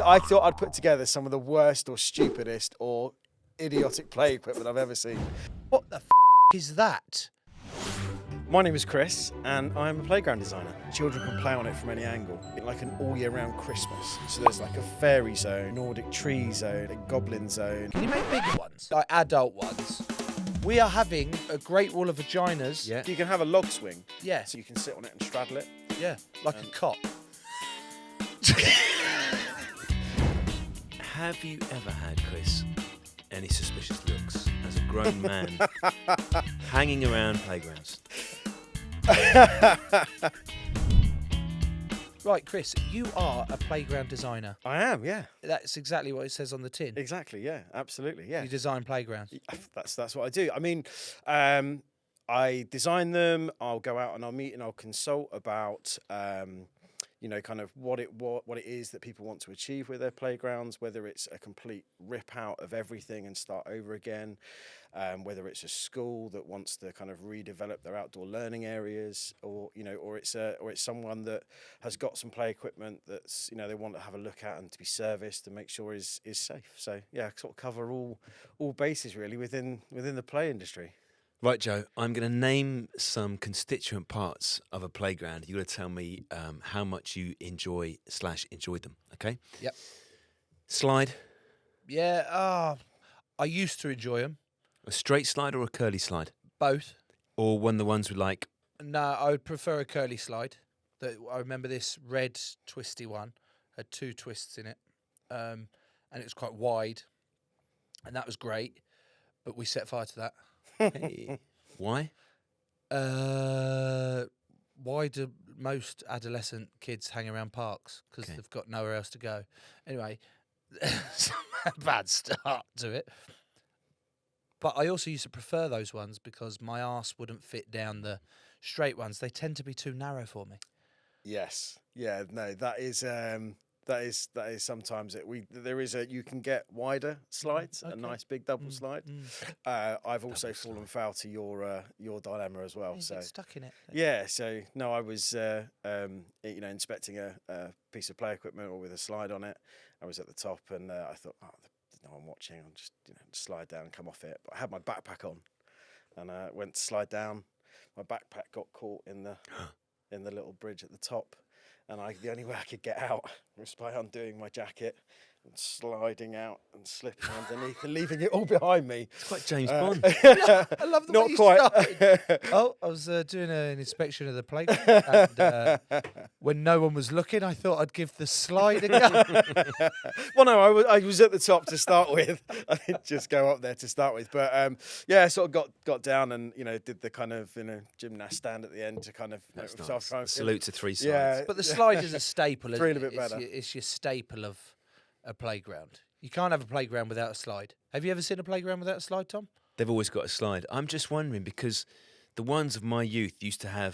I thought I'd put together some of the worst or stupidest or idiotic play equipment I've ever seen. What the is that? My name is Chris, and I'm a playground designer. Children can play on it from any angle, like an all-year-round Christmas. So there's like a fairy zone, Nordic tree zone, a goblin zone. Can you make bigger ones? Like adult ones? We are having a Great Wall of Vaginas. Yeah. You can have a log swing. Yeah. So you can sit on it and straddle it. Yeah, like a cot. Have you ever had, Chris, any suspicious looks as a grown man hanging around playgrounds? Right, Chris, you are a playground designer. I am, yeah. That's exactly what it says on the tin. Exactly, yeah, absolutely, yeah. You design playgrounds. That's what I do. I mean, I design them. I'll go out and I'll meet and I'll consult about, you know, kind of what it is that people want to achieve with their playgrounds. Whether it's a complete rip out of everything and start over again, whether it's a school that wants to kind of redevelop their outdoor learning areas, or you know, or it's someone that has got some play equipment that's, you know, they want to have a look at and to be serviced and make sure is safe. So yeah, sort of cover all bases really within the play industry. Right, Joe, I'm going to name some constituent parts of a playground. You've got to tell me how much you enjoyed them, okay? Yep. Slide. Yeah, I used to enjoy them. A straight slide or a curly slide? Both. Or one of the ones with like... No, I would prefer a curly slide. I remember this red twisty one had 2 twists in it, and it was quite wide, and that was great, but we set fire to that. Hey. Why? Why do most adolescent kids hang around parks? Because they've got nowhere else to go. Anyway, it's a bad start to it. But I also used to prefer those ones because my arse wouldn't fit down the straight ones. They tend to be too narrow for me. Yes. Yeah. No. That is sometimes it. You can get wider slides, a nice big double slide. I've also fallen foul to your dilemma as well. You so get stuck in it. Yeah. So no, I was you know, inspecting a piece of play equipment or with a slide on it. I was at the top and I thought, oh, there's no one watching. I'll just, you know, slide down and come off it. But I had my backpack on, and I went to slide down. My backpack got caught in the little bridge at the top. And the only way I could get out was by undoing my jacket and sliding out and slipping underneath and leaving it all behind me. It's quite James Bond. I love the way Not you quite. started. Oh, I was doing an inspection of the playground, and when no one was looking, I thought I'd give the slide a go. Well, no, I was at the top to start with. I didn't just go up there to start with, but yeah, sort of got down and, you know, did the kind of, you know, gymnast stand at the end to kind of. That's you know, nice. kind of, Salute to 3 sides. Yeah, But the slide is a staple. Three Isn't and a bit better. It's your staple of a playground. You can't have a playground without a slide. Have you ever seen a playground without a slide, Tom? They've always got a slide. I'm just wondering because the ones of my youth used to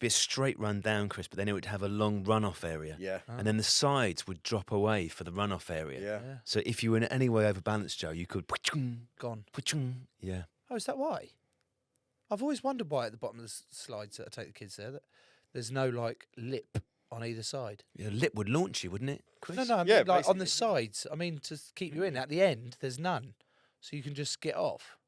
be a straight run down, Chris, but then it would have a long run-off area. Yeah. And then the sides would drop away for the run-off area. Yeah. So if you were in any way overbalanced, Joe, you could... Gone. Yeah. Oh, is that why? I've always wondered why at the bottom of the slides that I take the kids there, that there's no, like, lip on either side. Your lip would launch you, wouldn't it, Chris? No, I mean, Yeah, like on the basically. sides. I mean, to keep you in. At the end, there's none. So you can just get off.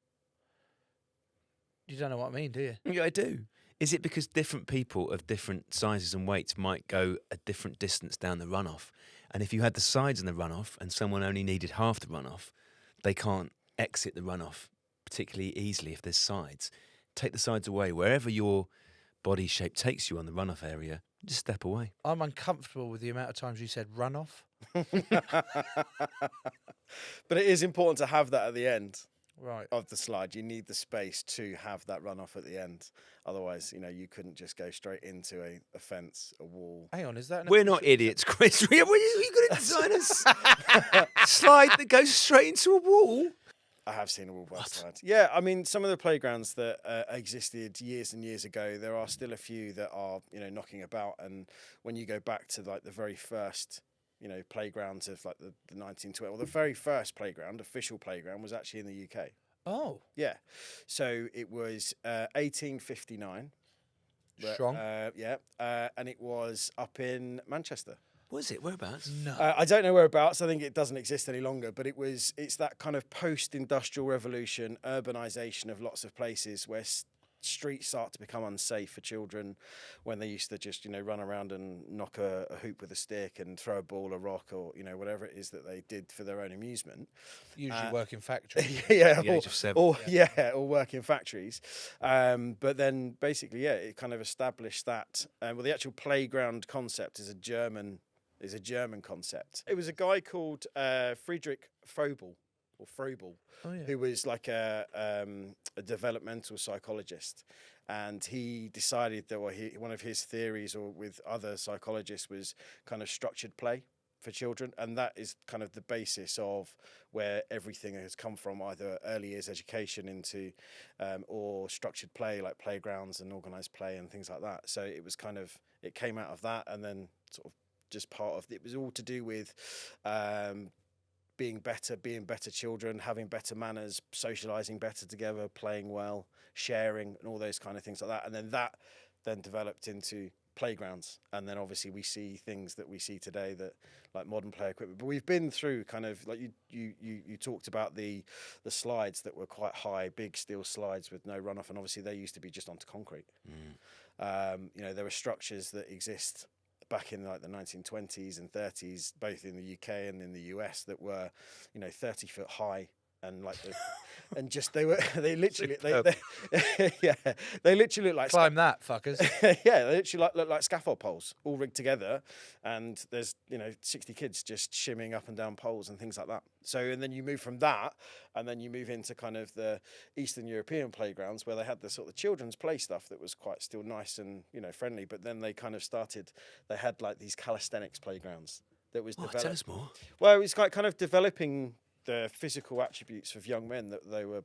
You don't know what I mean, do you? Yeah, I do. Is it because different people of different sizes and weights might go a different distance down the runoff? And if you had the sides in the runoff and someone only needed half the runoff, they can't exit the runoff particularly easily if there's sides. Take the sides away. Wherever your body shape takes you on the runoff area, just step away. I'm uncomfortable with the amount of times you said run off. But it is important to have that at the end. Right. Of the slide. You need the space to have that runoff at the end. Otherwise, you know, you couldn't just go straight into a fence, a wall. Hang on, is that... We're not idiots, Chris. Are you going to design a slide that goes straight into a wall? I have seen a wall bar slide. Yeah, I mean, some of the playgrounds that existed years and years ago, there are still a few that are, you know, knocking about. And when you go back to like the very first, you know, playgrounds of like the 1912, well, the very first playground, official playground, was actually in the UK. Oh. Yeah. So it was 1859. Strong. Yeah. And it was up in Manchester. Was it? Whereabouts? No. I don't know whereabouts. I think it doesn't exist any longer. But it's that kind of post-industrial revolution, urbanization of lots of places where streets start to become unsafe for children, when they used to just run around and knock a hoop with a stick and throw a ball, a rock, or whatever it is that they did for their own amusement. Usually work in factories. Yeah, The age of 7. or work in factories. But then basically, it kind of established that. Well, the actual playground concept is a German concept. It was a guy called Friedrich Frobel. Who was like a developmental psychologist, and he decided that one of his theories, or with other psychologists, was kind of structured play for children, and that is kind of the basis of where everything has come from, either early years education into or structured play like playgrounds and organised play and things like that. So it was it came out of that, and then sort of just part of it was all to do with being better children, having better manners, socialising better together, playing well, sharing, and all those kind of things like that. And then that developed into playgrounds. And then obviously we see things that we see today, that like modern play equipment. But we've been through kind of like you talked about the slides that were quite high, big steel slides with no runoff, and obviously they used to be just onto concrete. There were structures that exist back in like the 1920s and 30s, both in the UK and in the US, that were 30 foot high, and like they literally look like Climb that, fuckers. they literally look like scaffold poles all rigged together, and there's 60 kids just shimmying up and down poles and things like that. So, and then you move from that, and then you move into kind of the Eastern European playgrounds, where they had the sort of children's play stuff that was quite still nice and friendly, but then they kind of they had like these calisthenics playgrounds that was developed. Tell us more. Well, it was kind of developing the physical attributes of young men that they were,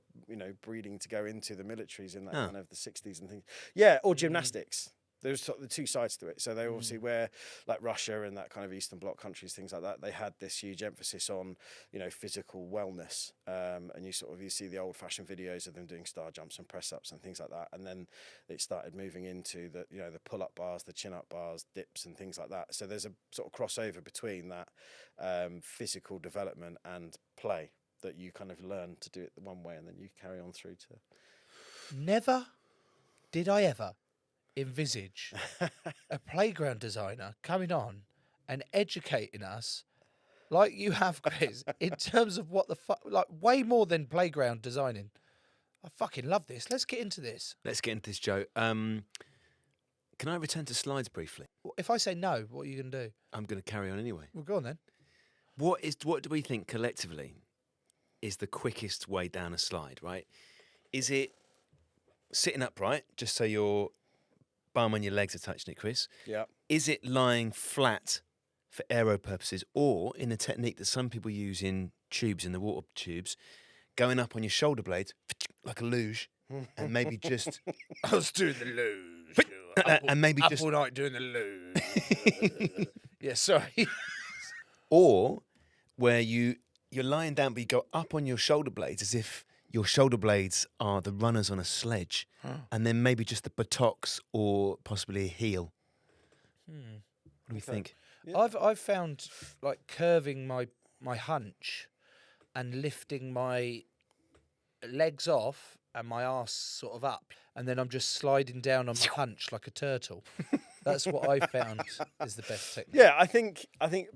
breeding to go into the militaries in that kind of the 60s and things. Yeah, or gymnastics. There's sort of the two sides to it. So they obviously, where like Russia and that kind of Eastern Bloc countries, things like that, they had this huge emphasis on, physical wellness. And you see the old-fashioned videos of them doing star jumps and press-ups and things like that. And then it started moving into the pull-up bars, the chin-up bars, dips and things like that. So there's a sort of crossover between that physical development and play, that you kind of learn to do it the one way, and then you carry on through to... Never did I ever envisage a playground designer coming on and educating us like you have, Chris, in terms of what the fuck, like way more than playground designing. I fucking love this. Let's get into this. Let's get into this, Joe. Can I return to slides briefly? If I say no, what are you going to do? I'm going to carry on anyway. Well, go on then. What do we think collectively is the quickest way down a slide, right? Is it sitting upright, just so your bum and your legs are touching it, Chris? Yeah. Is it lying flat for aero purposes, or in a technique that some people use in tubes, in the water tubes, going up on your shoulder blades like a luge, and maybe just... I was doing the luge. and maybe up just... all night doing the luge. Yeah, sorry. Or where you're lying down, but you go up on your shoulder blades as if your shoulder blades are the runners on a sledge, and then maybe just the buttocks or possibly a heel. What do we think? Yeah. I've found like curving my hunch and lifting my legs off and my arse sort of up, and then I'm just sliding down on my hunch like a turtle. That's what I found is the best technique. Yeah, I think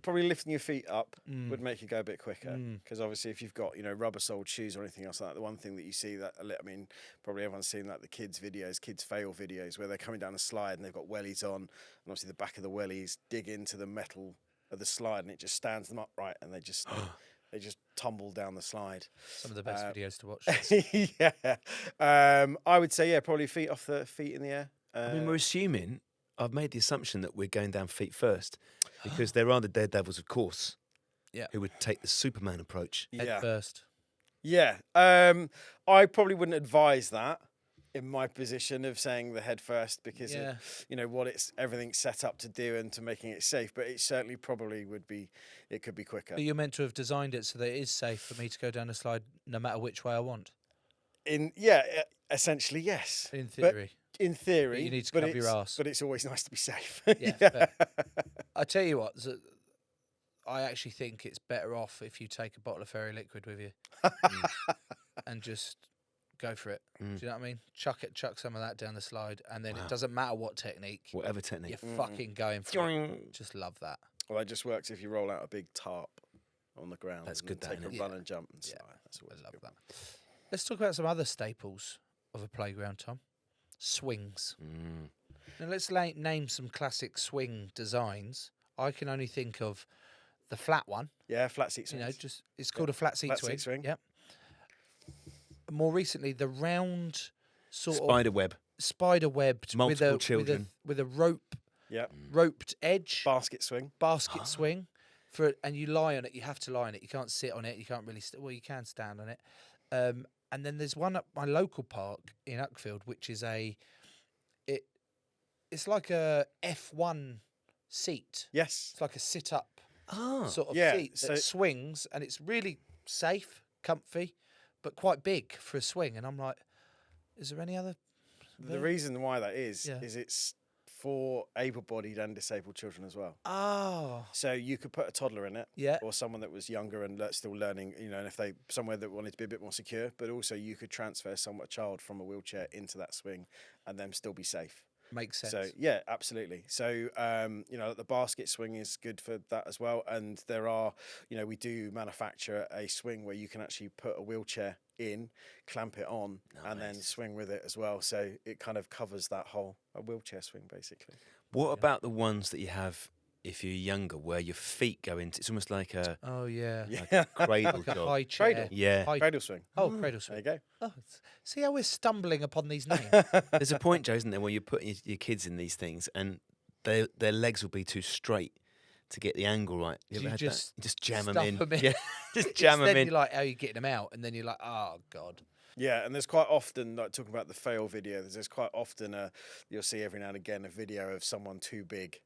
probably lifting your feet up would make you go a bit quicker, because obviously if you've got rubber-soled shoes or anything else like that, the one thing that you see that, I mean, probably everyone's seen like the kids fail videos, where they're coming down a slide and they've got wellies on, and obviously the back of the wellies dig into the metal of the slide, and it just stands them upright, and they just tumble down the slide. Some of the best videos to watch. Yeah, I would say probably feet in the air. I mean, we're assuming. I've made the assumption that we're going down feet first, because there are the daredevils, of course, who would take the Superman approach. Head first. Yeah. I probably wouldn't advise that in my position of saying the head first, because everything's set up to do and to making it safe, but it certainly probably it could be quicker. But you're meant to have designed it so that it is safe for me to go down a slide no matter which way I want. Essentially, yes. In theory. In theory, but you need to cover your arse. But it's always nice to be safe. Yeah. I tell you what, I actually think it's better off if you take a bottle of fairy liquid with you and just go for it. Do you know what I mean? Chuck some of that down the slide, and then it doesn't matter what technique. Whatever technique. You're fucking going for it. Just love that. Well, it just works if you roll out a big tarp on the ground. That's good, Take that, a innit? run and jump and slide. Yeah. That's always I love good. that. Let's talk about some other staples of a playground, Tom. Swings. Now let's name some classic swing designs. I can only think of the flat one. Yeah, flat seat swings. You know, just it's called a flat seat Flat swing. seat swing. Yep. More recently, the round sort Spider web. spider webbed Multiple children. with a rope Yep. roped edge Basket swing. basket swing and you lie on it. You have to lie on it. You can't sit on it. You can't really well, you can stand on it. And then there's one at my local park in Uckfield, which is it's like a F1 seat. Yes. It's like a sit up Ah. sort of Yeah, seat that so- swings, and it's really safe, comfy, but quite big for a swing. And I'm like, is there any other? The reason why that is Yeah. it's for able-bodied and disabled children as well. Oh, So you could put a toddler in it, yeah. or someone that was younger and still learning, you know, and if they somewhere that wanted to be a bit more secure, but also you could transfer a child from a wheelchair into that swing and them still be safe. Makes sense. So yeah, absolutely. So you know, the basket swing is good for that as well. And there are, you know, we do manufacture a swing where you can actually put a wheelchair in, clamp it on, and then swing with it as well. So it kind of covers that whole wheelchair swing basically. What about the ones that you have if you're younger, where your feet go into? It's almost like a Oh yeah. Yeah, cradle Like a job. high chair. Cradle. Yeah. High, cradle swing. cradle There swing. you go. Oh, see how we're stumbling upon these names. There's a point, Joe, isn't there, where you're putting your kids in these things and their legs will be too straight to get the angle right. You ever had just that? You just jam them stuff in. 'em in. Yeah, just jam them Then in. you're like, how are you getting them out? And then you're like, oh god. Yeah, and there's quite often, like talking about the fail video, there's quite often you'll see every now and again a video of someone too big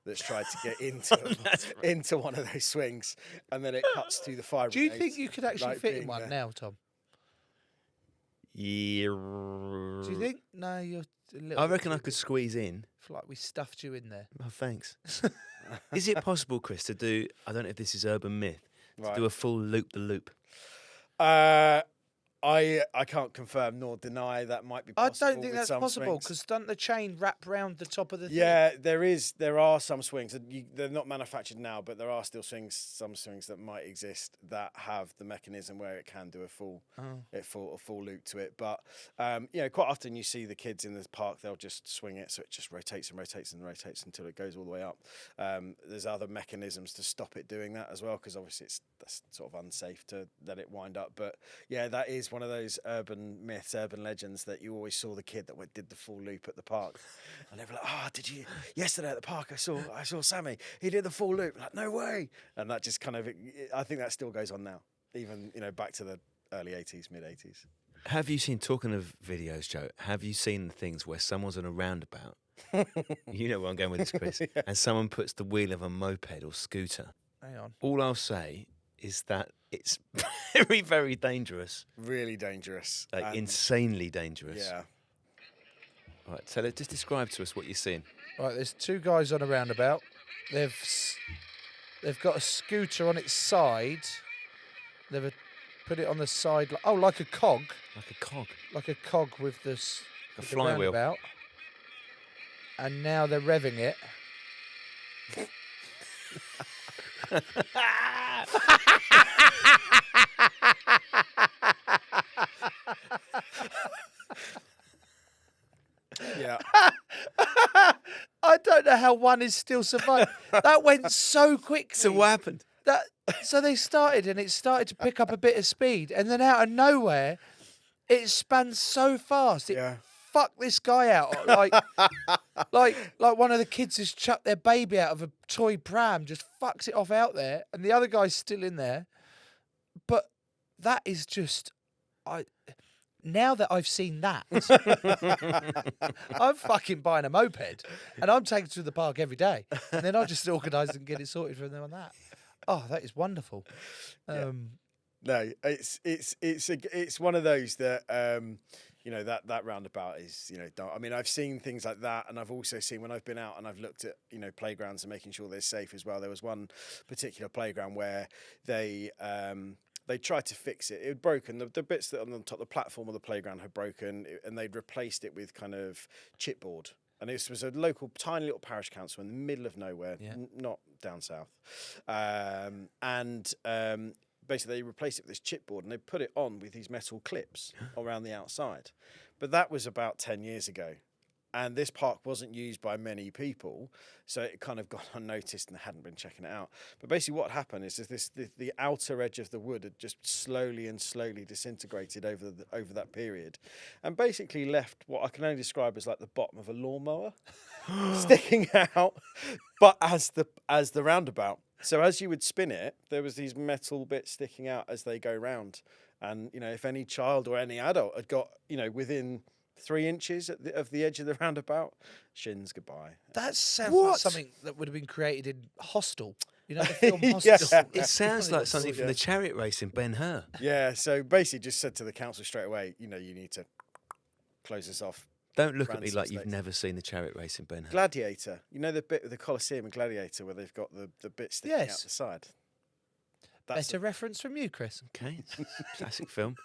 that's tried to get into one of those swings, and then it cuts to the fibre. Do you think you could actually like fit in being one there. now, Tom? Yeah. Do you think? No, you're a little I bit reckon too I could big. squeeze in. Feel like we stuffed you in there. Oh, thanks. Is it possible, Chris, to do, I don't know if this is urban myth, to Right. do a full loop-the-loop? I can't confirm nor deny that might be I possible. don't think with that's some possible swings. because doesn't the chain wrap round the top of the thing? Yeah, there are some swings. They're not manufactured now, but there are still some swings that might exist that have the mechanism where it can do a full loop to it. But you know, quite often you see the kids in the park; they'll just swing it, so it just rotates and rotates and rotates until it goes all the way up. There's other mechanisms to stop it doing that as well, because obviously that's sort of unsafe to let it wind up. But yeah, that is one of those urban myths, urban legends that you always saw the kid that did the full loop at the park, and they were like, "Oh, did you yesterday at the park? I saw Sammy. He did the full loop." Like, no way. And that just kind of, I think that still goes on now, even back to the early '80s, mid '80s. Have you seen, talking of videos, Joe, have you seen the things where someone's on a roundabout? You know where I'm going with this, Chris. Yeah. And someone puts the wheel of a moped or scooter. Hang on. All I'll say is that it's very, very dangerous. Really dangerous. Like And- insanely dangerous. Yeah. Right, so just describe to us what you're seeing. Right, there's two guys on a roundabout. They've got a scooter on its side. They've put it on the side, like a cog, Like a cog. with the A flywheel. roundabout. And now they're revving it. Yeah. I don't know how one is still surviving. That went so quickly. So what happened? So they started, and it started to pick up a bit of speed, and then out of nowhere, it spun so fast. It Yeah. fucked this guy out. Like one of the kids has chucked their baby out of a toy pram, just fucks it off out there, and the other guy's still in there. But that is just, now that I've seen that, I'm fucking buying a moped, and I'm taking it to the park every day, and then I'll just organise and get it sorted from them on that. Oh, that is wonderful. No, it's one of those that you know, that roundabout is, you know, I mean, I've seen things like that, and I've also seen when I've been out and I've looked at, you know, playgrounds and making sure they're safe as well. There was one particular playground where they tried to fix it. It had broken. The bits that on the top, the platform of the playground had broken, and they'd replaced it with kind of chipboard. And this was a local, tiny little parish council in the middle of nowhere, not down south. Basically, they replaced it with this chipboard, and they put it on with these metal clips around the outside. But that was about 10 years ago. And this park wasn't used by many people, so it kind of got unnoticed and they hadn't been checking it out. But basically what happened is the outer edge of the wood had just slowly disintegrated over that period, and basically left what I can only describe as like the bottom of a lawnmower sticking out, but as the roundabout. So as you would spin it, there was these metal bits sticking out as they go round. And, you know, if any child or any adult had got, you know, within 3 inches of the edge of the roundabout, shins goodbye. That sounds like something that would have been created in Hostel. You know, the film Hostel. Yeah. It sounds like something from the chariot race in Ben-Hur. Yeah, so basically just said to the council straight away, you know, you need to close this off. Don't look at me like you've never seen the chariot race in Ben-Hur. Gladiator. You know the bit with the Colosseum and Gladiator where they've got the bit sticking out the side? Better reference from you, Chris. Okay, classic film.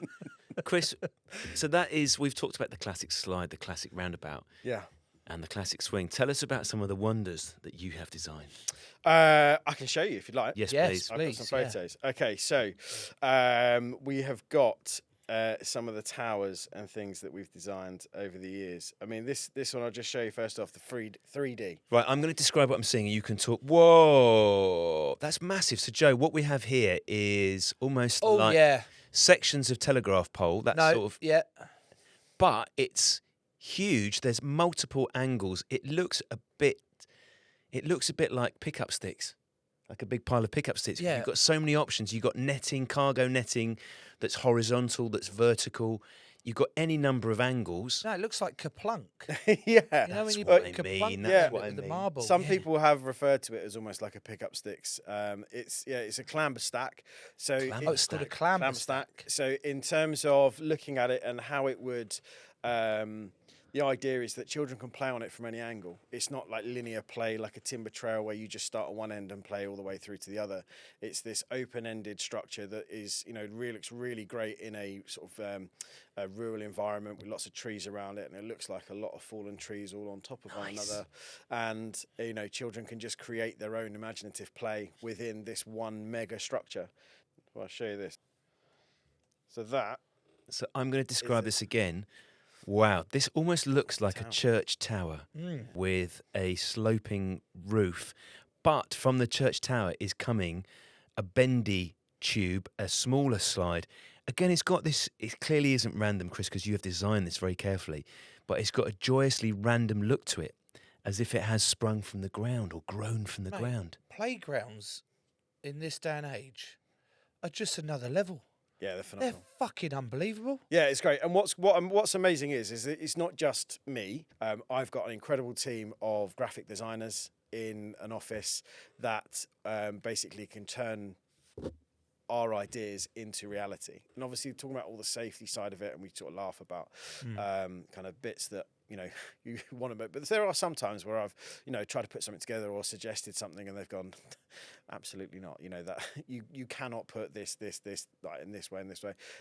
Chris, so that is, we've talked about the classic slide, the classic roundabout. Yeah. And the classic swing. Tell us about some of the wonders that you have designed. I can show you if you'd like. Yes, please. I've got some photos. Yeah. Okay, so we have got some of the towers and things that we've designed over the years. I mean, this one I'll just show you first off, the 3D. Right, I'm going to describe what I'm seeing and you can talk. Whoa, that's massive. So, Joe, what we have here is almost sections of telegraph pole. That's sort of... Yeah. But it's huge. There's multiple angles. It looks a bit like pickup sticks. Like a big pile of pickup sticks. Yeah. You've got so many options. You've got netting, cargo netting that's horizontal, that's vertical. You've got any number of angles. No, it looks like Kaplunk. Yeah. You know when you put Kaplunk that's what I with the mean. marble. Some people have referred to it as almost like a pickup sticks. It's a clamber stack. So it's called a clamber stack. So in terms of looking at it and how it would... the idea is that children can play on it from any angle. It's not like linear play, like a timber trail where you just start at one end and play all the way through to the other. It's this open-ended structure that is, you know, looks really great in a sort of a rural environment with lots of trees around it, and it looks like a lot of fallen trees all on top of one another. And, you know, children can just create their own imaginative play within this one mega structure. Well, I'll show you this. So I'm going to describe this again. Wow, this almost looks like a church tower with a sloping roof. But from the church tower is coming a bendy tube, a smaller slide. Again, it's got this, it clearly isn't random, Chris, because you have designed this very carefully, but it's got a joyously random look to it, as if it has sprung from the ground or grown from the ground. Playgrounds in this day and age are just another level. Yeah, they're phenomenal. They're fucking unbelievable. Yeah, it's great. And what's amazing is that it's not just me. I've got an incredible team of graphic designers in an office that basically can turn our ideas into reality. And obviously talking about all the safety side of it, and we sort of laugh about kind of bits that, you know, you want to make. But there are some times where I've, you know, tried to put something together or suggested something and they've gone, absolutely not. You know, that you cannot put this like in this way.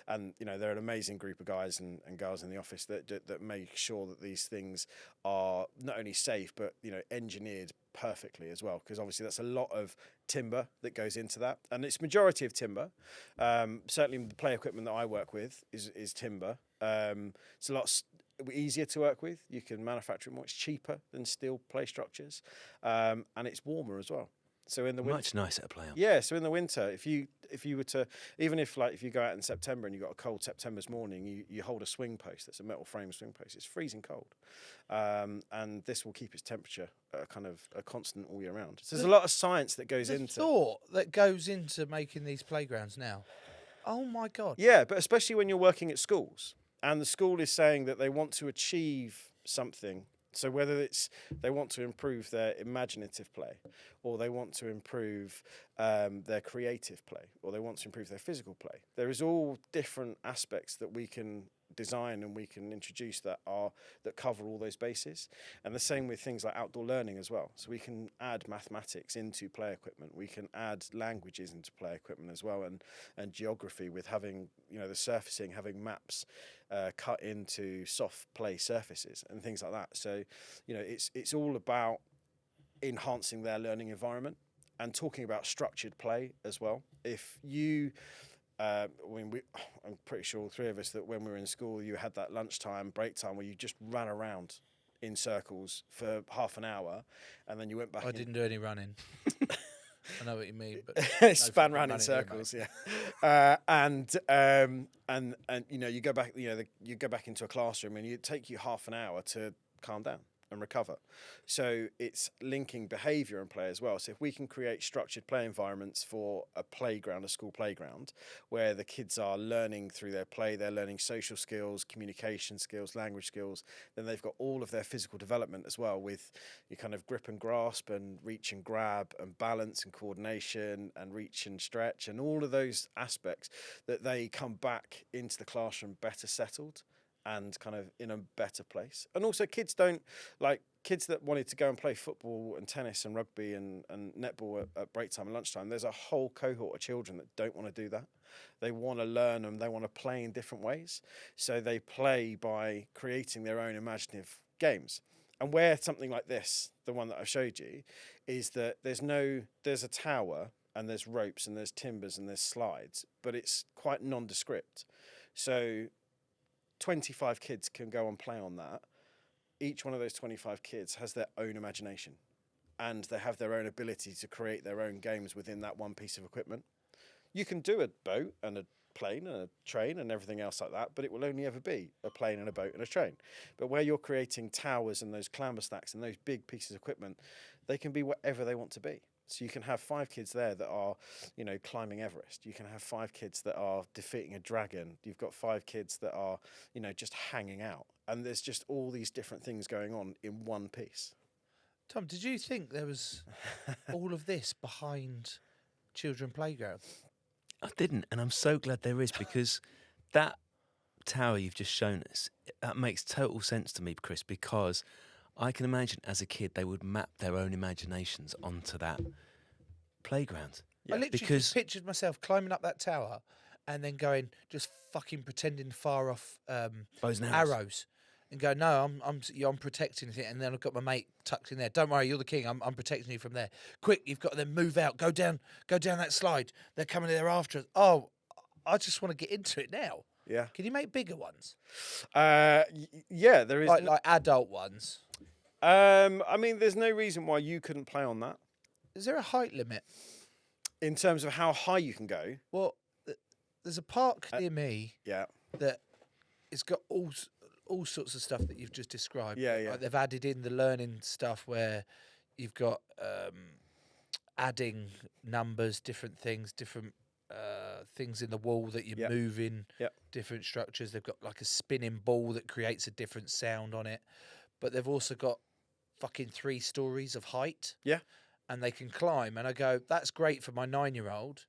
And, you know, they're an amazing group of guys and girls in the office that make sure that these things are not only safe, but, you know, engineered perfectly as well. Because obviously that's a lot of timber that goes into that. And it's majority of timber. Certainly the play equipment that I work with is timber. It's a lot easier to work with. You can manufacture it more. It's cheaper than steel play structures, and it's warmer as well. So in the winter, much nicer to play on. Yeah. So in the winter, if you were to, even if you go out in September and you got a cold September's morning, you hold a swing post. That's a metal frame swing post. It's freezing cold, and this will keep its temperature kind of a constant all year round. So there's a lot of science that goes into thought that goes into making these playgrounds now. Oh my God. Yeah, but especially when you're working at schools. And the school is saying that they want to achieve something. So whether it's they want to improve their imaginative play, or they want to improve their creative play, or they want to improve their physical play, there is all different aspects that we can design and we can introduce that cover all those bases. And the same with things like outdoor learning as well. So we can add mathematics into play equipment. We can add languages into play equipment as well, and geography with having, you know, the surfacing, having maps cut into soft play surfaces and things like that. So, you know, it's all about enhancing their learning environment and talking about structured play as well. If you I'm pretty sure all three of us that when we were in school, you had that lunchtime, break time where you just ran around in circles for half an hour, and then you went back. I didn't do any running. I know what you mean, but span round in circles, yeah. And you know, you go back, you know, you go back into a classroom, and it take you half an hour to calm down and recover. So it's linking behaviour and play as well. So if we can create structured play environments for a playground, a school playground, where the kids are learning through their play, they're learning social skills, communication skills, language skills, then they've got all of their physical development as well, with your kind of grip and grasp and reach and grab and balance and coordination and reach and stretch and all of those aspects, that they come back into the classroom better settled and kind of in a better place. And also kids that wanted to go and play football and tennis and rugby and netball at break time and lunchtime, there's a whole cohort of children that don't want to do that. They want to learn and they want to play in different ways. So they play by creating their own imaginative games. And where something like this, the one that I showed you, is that there's a tower and there's ropes and there's timbers and there's slides, but it's quite nondescript. So 25 kids can go and play on that. Each one of those 25 kids has their own imagination, and they have their own ability to create their own games within that one piece of equipment. You can do a boat and a plane and a train and everything else like that, but it will only ever be a plane and a boat and a train. But where you're creating towers and those clamber stacks and those big pieces of equipment, they can be whatever they want to be. So you can have 5 kids there that are, you know, climbing Everest. You can have 5 kids that are defeating a dragon. You've got 5 kids that are, you know, just hanging out. And there's just all these different things going on in one piece. Tom, did you think there was all of this behind Children Playground? I didn't, and I'm so glad there is, because that tower you've just shown us, that makes total sense to me, Chris, because I can imagine as a kid they would map their own imaginations onto that playground. Yeah. I literally just pictured myself climbing up that tower and then going, just fucking pretending to fire off arrows and go, no, I'm protecting it. And then I've got my mate tucked in there. Don't worry, you're the king. I'm protecting you from there. Quick, you've got to then move out. Go down that slide. They're coming there after us. Oh, I just want to get into it now. Yeah. Can you make bigger ones? Yeah, there is like adult ones. I mean, there's no reason why you couldn't play on that. Is there a height limit? In terms of how high you can go? Well, there's a park near me that it's got all sorts of stuff that you've just described. Yeah, yeah. Like they've added in the learning stuff where you've got adding numbers, different things, different things in the wall that you're moving, different structures. They've got like a spinning ball that creates a different sound on it. But they've also got fucking 3 stories of height. Yeah. And they can climb. And I go, that's great for my 9-year-old.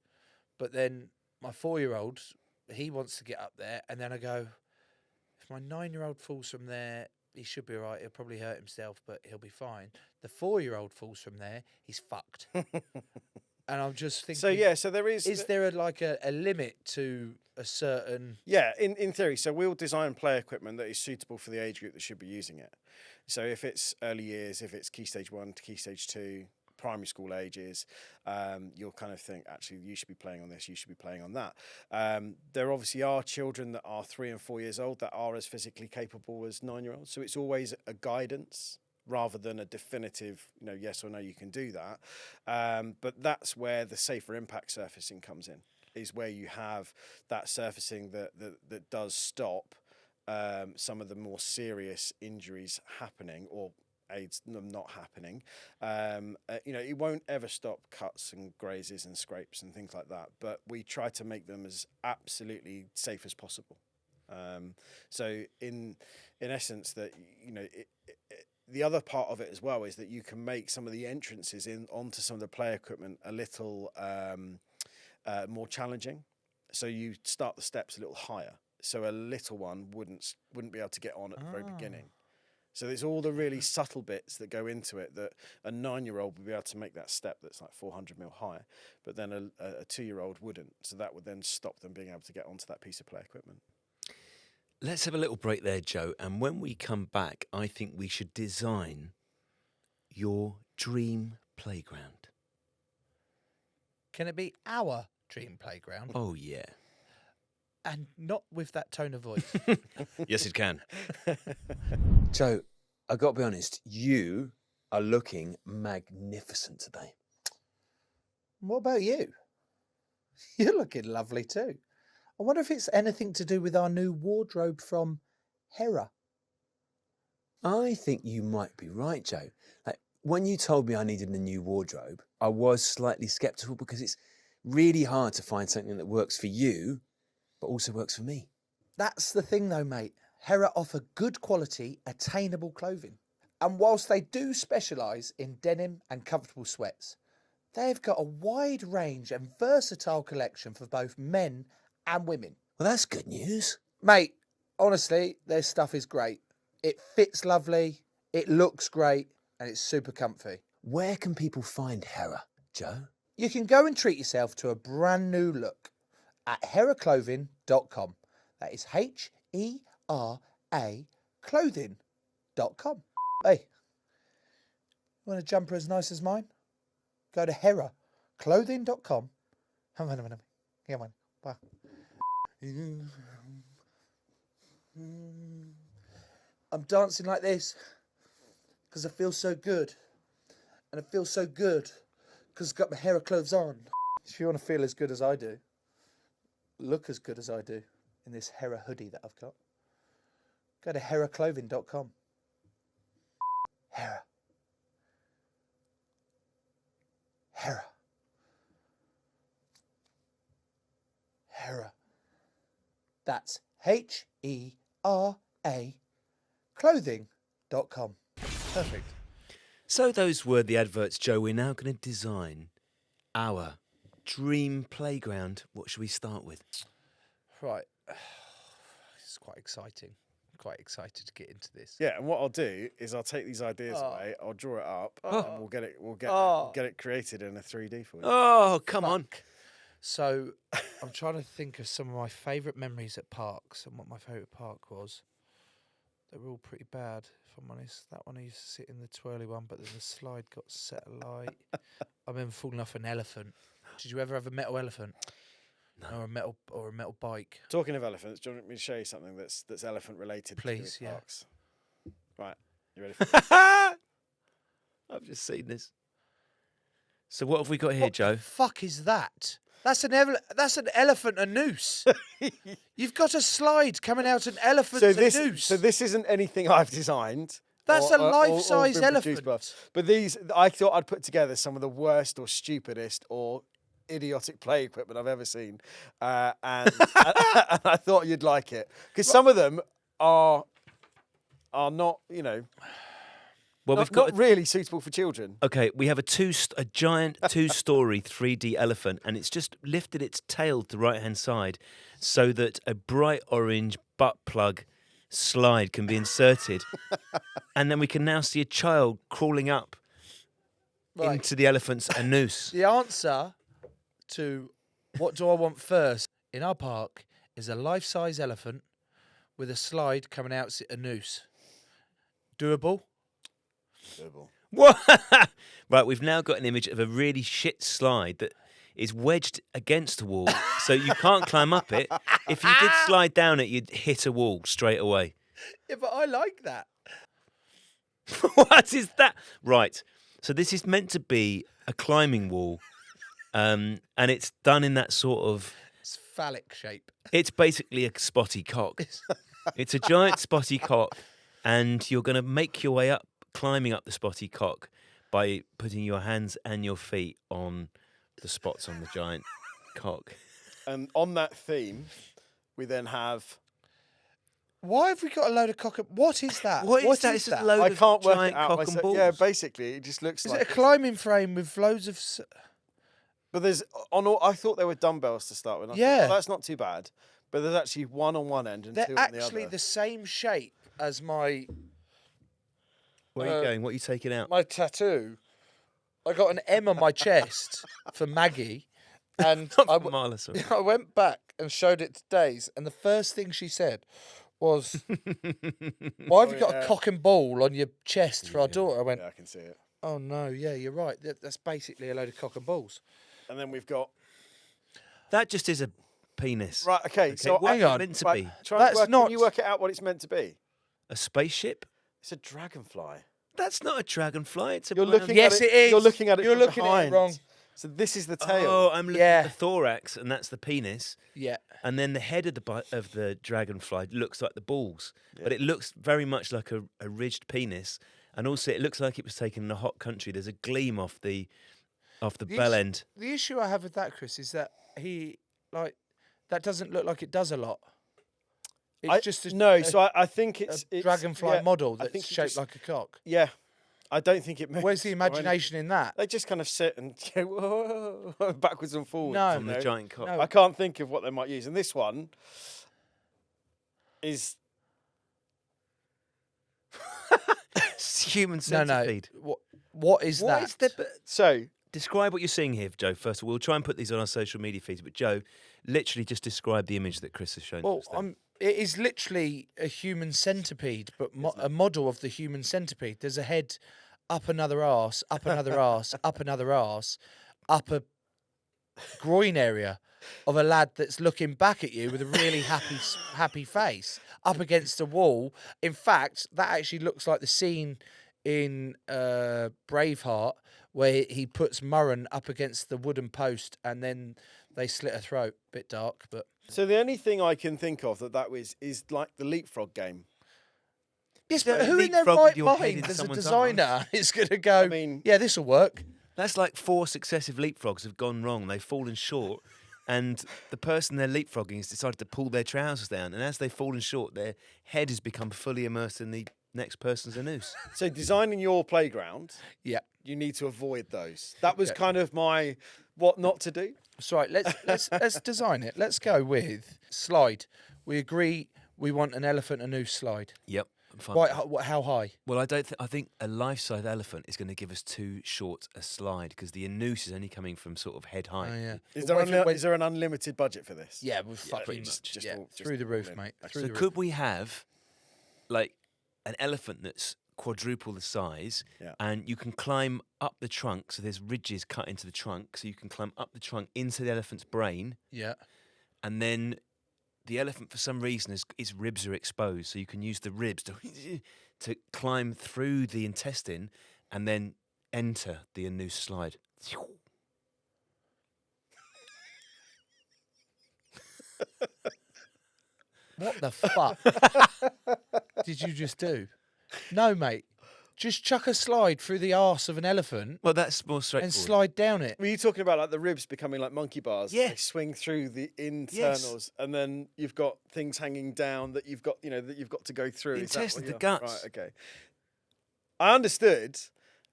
But then my 4-year-old, he wants to get up there. And then I go, if my 9-year-old falls from there, he should be all right. He'll probably hurt himself, but he'll be fine. The 4-year-old falls from there, he's fucked. And I'm just thinking... So there is... Is there a limit to a certain... Yeah, in theory. So we'll design play equipment that is suitable for the age group that should be using it. So if it's early years, if it's Key Stage 1 to Key Stage 2, primary school ages, you'll kind of think, actually, you should be playing on this, you should be playing on that. There obviously are children that are 3 and 4 years old that are as physically capable as 9-year-olds. So it's always a guidance rather than a definitive, you know, yes or no, you can do that. But that's where the safer impact surfacing comes in, is where you have that surfacing that does stop some of the more serious injuries happening, or aids them not happening. You know, it won't ever stop cuts and grazes and scrapes and things like that, but we try to make them as absolutely safe as possible. So in essence, that, you know, the other part of it as well is that you can make some of the entrances onto some of the play equipment a little more challenging. So you start the steps a little higher. so a little one wouldn't be able to get on at the very beginning. So there's all the really subtle bits that go into it that a 9-year-old would be able to make that step that's like 400 mil higher, but then a 2-year-old wouldn't. So that would then stop them being able to get onto that piece of play equipment. Let's have a little break there, Joe. And when we come back, I think we should design your dream playground. Can it be our dream playground? Oh, yeah. And not with that tone of voice. Yes, it can. Joe, I've got to be honest, you are looking magnificent today. What about you? You're looking lovely too. I wonder if it's anything to do with our new wardrobe from Hera. I think you might be right, Joe. Like, when you told me I needed a new wardrobe, I was slightly sceptical because it's really hard to find something that works for you, but also works for me. That's the thing though, mate. Hera offer good quality, attainable clothing. And whilst they do specialise in denim and comfortable sweats, they've got a wide range and versatile collection for both men and women. Well, that's good news. Mate, honestly, their stuff is great. It fits lovely, it looks great, and it's super comfy. Where can people find Hera, Joe? You can go and treat yourself to a brand new look at heraclothing.com. That is HERA clothing.com. Hey, you want a jumper as nice as mine? Go to heraclothing.com. Come on. Bye. I'm dancing like this because I feel so good. And I feel so good because I've got my Hera clothes on. If you want to feel as good as I do, look as good as I do in this Hera hoodie that I've got, go to heraclothing.com. Hera. That's HERA clothing.com. Perfect. So those were the adverts, Joe. We're now going to design our dream playground. What should we start with? Right. It's quite exciting. Quite excited to get into this. Yeah, and what I'll do is I'll take these ideas away, I'll draw it up, and we'll get it created in a 3D for you. Oh, come on. So I'm trying to think of some of my favourite memories at parks and what my favourite park was. They were all pretty bad, if I'm honest. That one I used to sit in the twirly one, but then the slide got set alight. I remember falling off an elephant. Did you ever have a metal elephant? No. Or a metal bike? Talking of elephants, do you want me to show you something that's elephant related? Please, to do with yeah. parks? Right, you ready for this? I've just seen this. So what have we got here, Joe? What the fuck is that? That's an elephant a noose. You've got a slide coming out an elephant's a noose. So this isn't anything I've designed. That's a life-size been produced elephant. But these, I thought I'd put together some of the worst or stupidest or idiotic play equipment I've ever seen, and I thought you'd like it because some of them are not, Well, not, we've got not really suitable for children. Okay, we have a giant 2-story 3D elephant, and it's just lifted its tail to the right-hand side so that a bright orange butt plug slide can be inserted, and then we can now see a child crawling up into the elephant's noose. The answer to what do I want first in our park is a life-size elephant with a slide coming out a noose. Doable? What? Right, we've now got an image of a really shit slide that is wedged against a wall, so you can't climb up it. If you did slide down it, you'd hit a wall straight away. Yeah, but I like that. What is that? Right, so this is meant to be a climbing wall, and it's done in that sort of... It's phallic shape. It's basically a spotty cock. It's a giant spotty cock, and you're going to make your way up, climbing up the spotty cock by putting your hands and your feet on the spots on the giant cock. And on that theme, we then have... Why have we got a load of cock? What is that? What is that? It's just a load I of can't work giant it out cock myself. and balls. Yeah, basically, it just looks Is like... it a climbing frame with loads of... But there's on all. I thought there were dumbbells to start with. I thought, Yeah. well, that's not too bad. But there's actually one on one end and They're two on the actually other. the same shape as my Where are you going? What are you taking out? tattoo. I got an M on my chest for Maggie, and Not from Marler, sorry. I went back and showed it to Daisy, and the first thing she said was, "Why have you got a cock and ball on your chest for our daughter?" I went, Yeah, I can see it. "Oh no, yeah, you're right. That's basically a load of cock and balls." And then we've got That just is a penis. right. Okay, so what's hang it on. meant to right, be? try That's and not- Can you work it out what it's meant to be? A spaceship? It's a dragonfly. That's not a dragonfly. It's a You're round- looking Yes, at it. it is. You're looking at it. You're from looking at it behind. wrong. So this is the tail. Oh, I'm looking Yeah. at the thorax, and that's the penis. Yeah, And then the head of the dragonfly looks like the balls, but it looks very much like a ridged penis, and also it looks like it was taken in a hot country. There's a gleam off the bell end. the issue I have with that, Chris, is that that doesn't look like it does a lot. It's just no. a, So I think a it's dragonfly yeah, model I that's think you shaped just- like a cock. Yeah, I don't think it moves. Where's the or imagination in that? They just kind of sit and go whoa, backwards and forwards. No. you On the know? giant cock. No. I can't think of what they might use. And this one is It's human No, centipede. no. What is What that? is the- so. Describe what you're seeing here, Joe. First of all, we'll try and put these on our social media feeds. But Joe, literally just describe the image that Chris has shown. Well, us there. it is literally a human centipede, but a model of the human centipede. There's a head, up another arse, up another arse, up another arse, up a groin area of a lad that's looking back at you with a really happy face, up against a wall. In fact, that actually looks like the scene in Braveheart where he puts Murren up against the wooden post and then they slit her throat. Bit dark, but So the only thing I can think of that is like the leapfrog game. yes, but who in their leapfrog with right your head mind in as a someone's designer is going to go, I mean- yeah, this will work? That's like 4 successive leapfrogs have gone wrong. They've fallen short, and the person they're leapfrogging has decided to pull their trousers down. And as they've fallen short, their head has become fully immersed in the next person's anus. So designing your playground, Yeah. you need to avoid those. That was Yeah. kind of my what not to do. So right, let's design it. Let's go with slide. We agree we want an elephant and noose slide. Yep. I'm fine. Right, how high? Well, I don't. I think a life-size elephant is going to give us too short a slide because the noose is only coming from sort of head height. Oh yeah. Is Well, there, if it went- is there an unlimited budget for this? Yeah, we're fucking pretty much. much. Yeah, Just through the all roof, in. mate. Okay. Through So the roof. could we have like an elephant that's quadruple the size, Yeah. and you can climb up the trunk? So there's ridges cut into the trunk, so you can climb up the trunk into the elephant's brain, Yeah. and then the elephant, for some reason, its ribs are exposed, so you can use the ribs to climb through the intestine and then enter the anus slide. What the fuck did you just do? No, mate. Just chuck a slide through the arse of an elephant Well, that's more and straightforward. slide down it. Were you talking about like the ribs becoming like monkey bars? Yeah. They swing through the internals, and then you've got things hanging down that you've got, that you've got to go through. Is that Intestines, what the you're- guts. Right. Okay. I understood.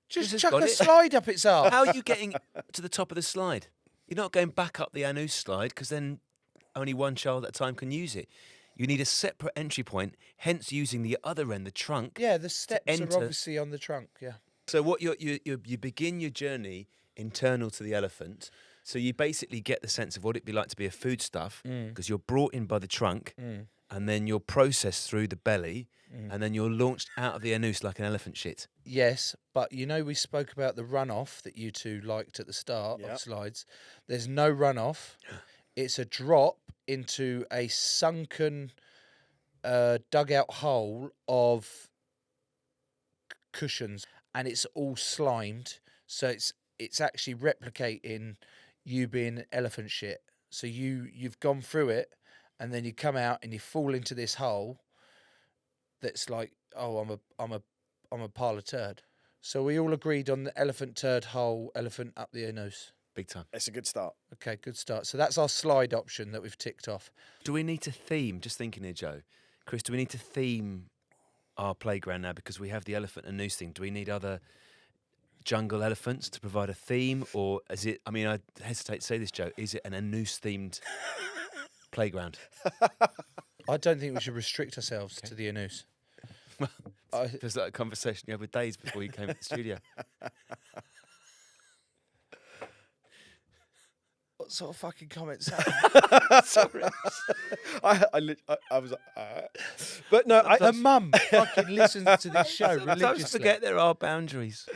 Just has chuck got a it. slide up its arse. How are you getting to the top of the slide? You're not going back up the anus slide because then only one child at a time can use it. You need a separate entry point, hence using the other end, the trunk. Yeah, the steps are enter- obviously on the trunk. Yeah. So what you begin your journey internal to the elephant. So you basically get the sense of what it'd be like to be a foodstuff because you're brought in by the trunk and then you're processed through the belly and then you're launched out of the anus like an elephant shit. Yes, but we spoke about the runoff that you two liked at the start Yeah. of slides. There's no runoff. It's a drop into a sunken dugout hole of cushions, and it's all slimed. So it's actually replicating you being elephant shit. So you've gone through it, and then you come out and you fall into this hole. That's like, oh, I'm a pile of turd. So we all agreed on the elephant turd hole, elephant up the nose. Big time. It's a good start. Okay, good start. So that's our slide option that we've ticked off. Do we need to theme, just thinking here, Joe, Chris, do we need to theme our playground now because we have the elephant and noose thing? Do we need other jungle elephants to provide a theme, or is it? I mean, I hesitate to say this, Joe. Is it an Anus-themed playground? I don't think we should restrict ourselves to the Anus. There's that conversation you had with Days before you came to the studio. What sort of fucking comments? Sorry. I was like, but no, The mum fucking listens to this show Sometimes religiously. forget there are boundaries.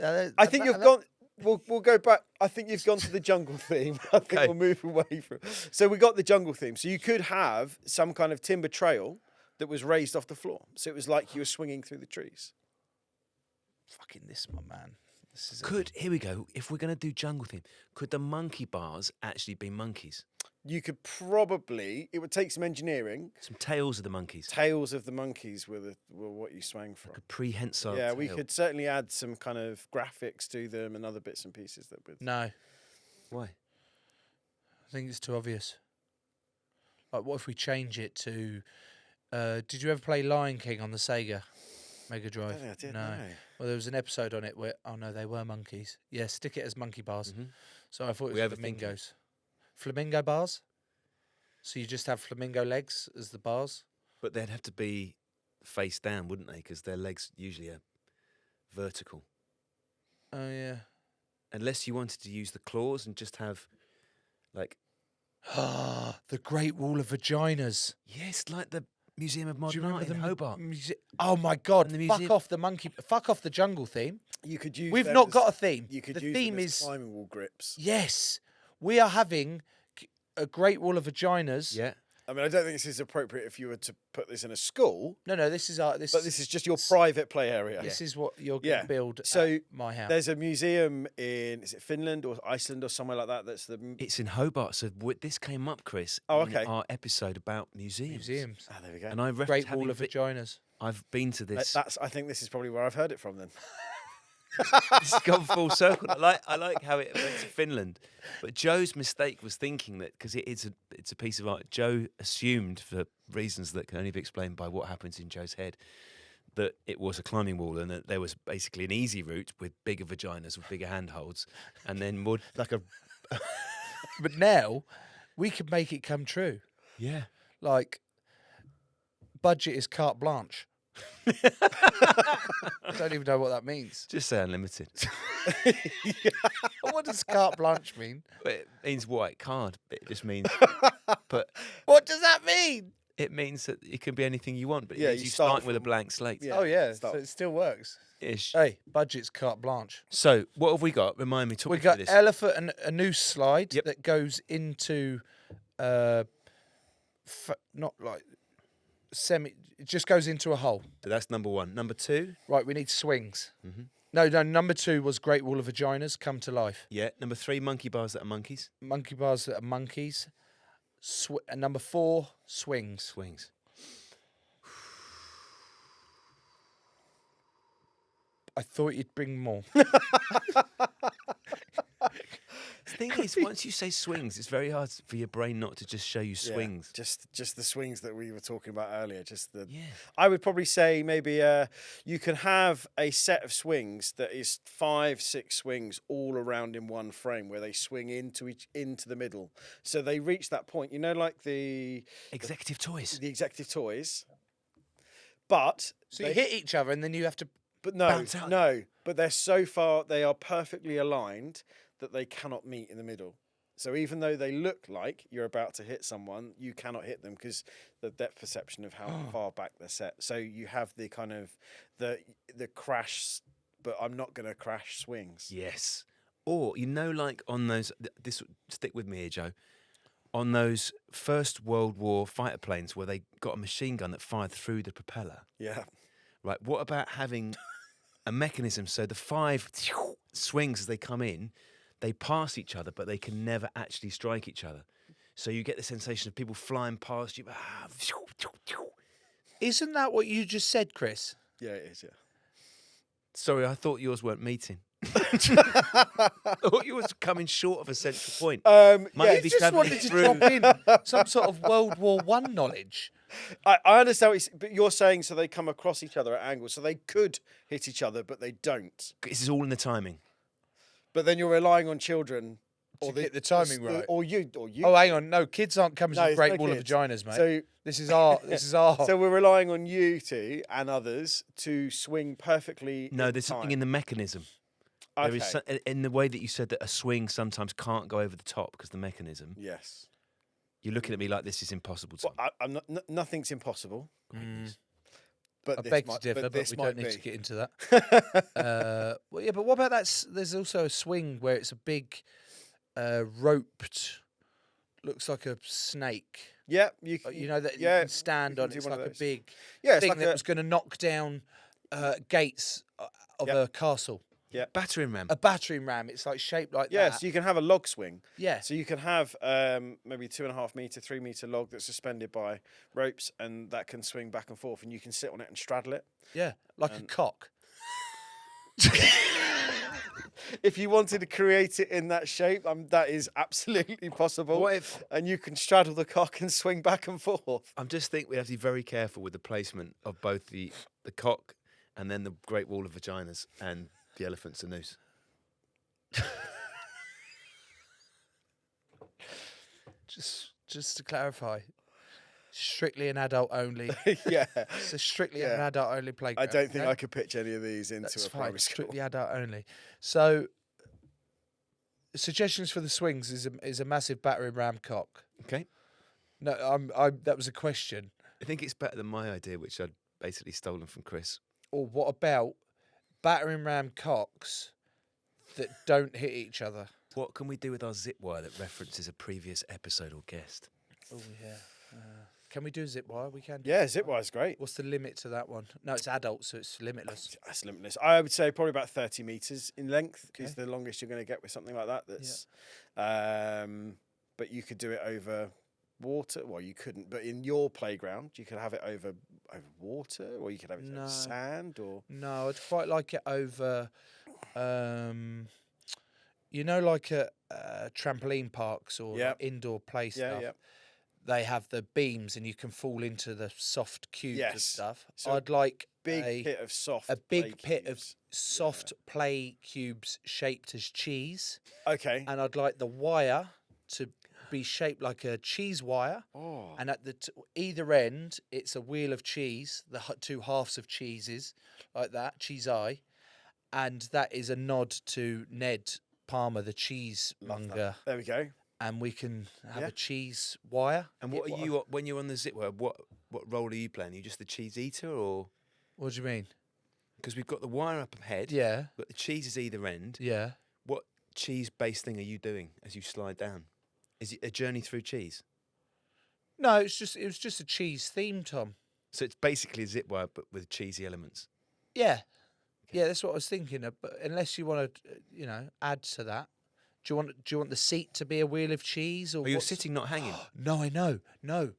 I think you've gone. We'll go back. I think you've gone to the jungle theme. I think Okay. we'll move away from. So we got the jungle theme. So you could have some kind of timber trail that was raised off the floor. So it was like you were swinging through the trees. Fucking this, my man. This is Here we go. If we're going to do jungle theme, could the monkey bars actually be monkeys? You could probably. It would take some engineering. Some tails of the monkeys. Tails of the monkeys were what you swang from. Like a prehensile Yeah, tail. we could certainly add some kind of graphics to them and other bits and pieces that would. No, Why? I think it's too obvious. Like, what if we change it to? Did you ever play Lion King on the Sega Mega Drive? I did. No. Well, there was an episode on it where they were monkeys. Yeah, stick it as monkey bars. Mhm. So I thought We it was overthinking it. flamingos. Flamingo bars. So you just have flamingo legs as the bars. But they'd have to be face down, wouldn't they? Because their legs usually are vertical. Oh yeah. Unless you wanted to use the claws and just have, like, Ah, the Great Wall of Vaginas. yes, like the Museum of Do Modern you remember Art in Hobart. Oh my God! And the Fuck museum- off the monkey. Fuck off the jungle theme. You could use. We've them not as- got a theme. You could the use theme them as is climbing wall grips. yes. We are having a Great Wall of Vaginas. Yeah. I mean, I don't think this is appropriate if you were to put this in a school, No. This is our. This. but this is just your private play area. This is what you're Yeah. going to build. So at my house. There's a museum in, is it Finland or Iceland or somewhere like that? That's the. It's in Hobart. So this came up, Chris, Oh, in okay. our episode about museums. museums. Ah, there we go. And I referenced Great having Wall of Vaginas. I've been to this. I think this is probably where I've heard it from then. It's gone full circle. I like how it went to Finland, but Joe's mistake was thinking that because it's a piece of art. Joe assumed, for reasons that can only be explained by what happens in Joe's head, that it was a climbing wall and that there was basically an easy route with bigger vaginas with bigger handholds, and then would like a But now we could make it come true. yeah. Like, budget is carte blanche. I don't even know what that means. Just say unlimited. What does carte blanche mean? It means white card. It just means, but What does that mean? it means that it can be anything you want. But it Yeah, means you you start start with a from- blank slate. Yeah. Oh yeah, stop. so it still works. Ish. Hey, budget's carte blanche. So what have we got? Remind me. Talk We me through got this. elephant and a noose slide Yep. that goes into, not like semi. It just goes into a hole. So that's number one. Number two. Right, we need swings. Mhm. No. Number 2 was Great Wall of Vaginas come to life. Yeah. Number three. Monkey bars that are monkeys. Monkey bars that are monkeys. And number 4, swings. Swings. I thought you'd bring more. The thing is, once you say swings, it's very hard for your brain not to just show you Yeah, swings. just the swings that we were talking about earlier. Just the. Yeah. I would probably say maybe you can have a set of swings that is 5-6 swings all around in one frame where they swing into the middle. So they reach that point, like the Executive toys. executive toys. But So you hit each other and then you have to. but no, bounce out. no. But they are perfectly aligned that they cannot meet in the middle. So even though they look like you're about to hit someone, you cannot hit them because the depth perception of how far back they're set. So you have the kind of the crash, but I'm not going to crash swings. Yes. Or like on those. This stick with me here, Joe. On those First World War fighter planes where they got a machine gun that fired through the propeller. Yeah. Right. What about having a mechanism so the 5 swings as they come in, they pass each other, but they can never actually strike each other. So you get the sensation of people flying past you. Isn't that what you just said, Chris? Yeah, it is, yeah. Sorry, I thought yours weren't meeting. I thought you was coming short of a central point. Might Yeah, be Just travelling wanted to through. drop in some sort of World War One knowledge. I understand what but you're saying, so they come across each other at angles, so they could hit each other, but they don't. This is all in the timing. But then you're relying on children To get the timing right. or you. Oh, hang on. No, kids aren't coming to the it's Great no Wall of kids. Vaginas, mate. So this is our. so we're relying on you two and others to swing perfectly. No, there's something in the mechanism. Okay. There is in the way that you said that a swing sometimes can't go over the top because the mechanism. Yes. You're looking at me like this is impossible. Tom. Well, I'm not. Nothing's impossible. But I this beg might, to differ, but this we might don't need be. to get into that. Well, yeah, but what about that? There's also a swing where it's a big roped, looks like a snake. Yeah, you You know that yeah, you can stand you on. can It's do one like of a those. big Yeah, it's thing like that a- was going to knock down gates of a castle. Battering ram. A battering ram. It's like shaped like Yeah, that. so you can have a log swing. Yeah. So you can have maybe 2.5 meter, 3 meter log that's suspended by ropes, and that can swing back and forth, and you can sit on it and straddle it. Yeah, like a cock. If you wanted to create it in that shape, that is absolutely possible. What if- And you can straddle the cock and swing back and forth. I'm just think we have to be very careful with the placement of both the cock and then the Great Wall of Vaginas and the elephant's a noose. Just to clarify, strictly an adult only. Yeah. It's a strictly Yeah. an adult only I playground. don't think okay? I could pitch any of these into That's a fine. primary school. Strictly adult only. So, suggestions for the swings is a massive battering ram cock. Okay. No, that was a question. I think it's better than my idea, which I'd basically stolen from Chris. Or what about battering ram cocks that don't hit each other? What can we do with our zipwire that references a previous episode or guest? Oh yeah. Can we do a zip wire? We can. Yeah, zipwire's great. What's the limit to that one? No, it's adult, so it's limitless. That's limitless. I would say probably about 30 meters in length is the longest you're going to get with something like that. That's, but you could do it over water. Well, you couldn't, but in your playground, you could have it over water, or you could have it over sand, or No, I'd quite like it over, like at trampoline parks or like indoor play stuff. yeah. They have the beams, and you can fall into the soft cubes and stuff. So I'd like big pit of soft. a big play pit of cubes. soft play cubes shaped as cheese, Okay. and I'd like the wire to be shaped like a cheese wire. Oh. And at the either end, it's a wheel of cheese, the two halves of cheeses, like that, cheese eye. And that is a nod to Ned Palmer, the cheesemonger. There we go. And we can have a cheese wire. And what are you when you're on the zipwire? What role are you playing? Are you just the cheese eater, or What do you mean? because we've got the wire up ahead? Yeah. But the cheese is either end. Yeah. What cheese-based thing are you doing as you slide down? Is it a journey through cheese? No, it was just a cheese theme, Tom. So it's basically a zipwire, but with cheesy elements. Yeah. Yeah, that's what I was thinking of. But unless you want to, add to that, do you want the seat to be a wheel of cheese, or Are you what's- sitting, not hanging? No, I know. No.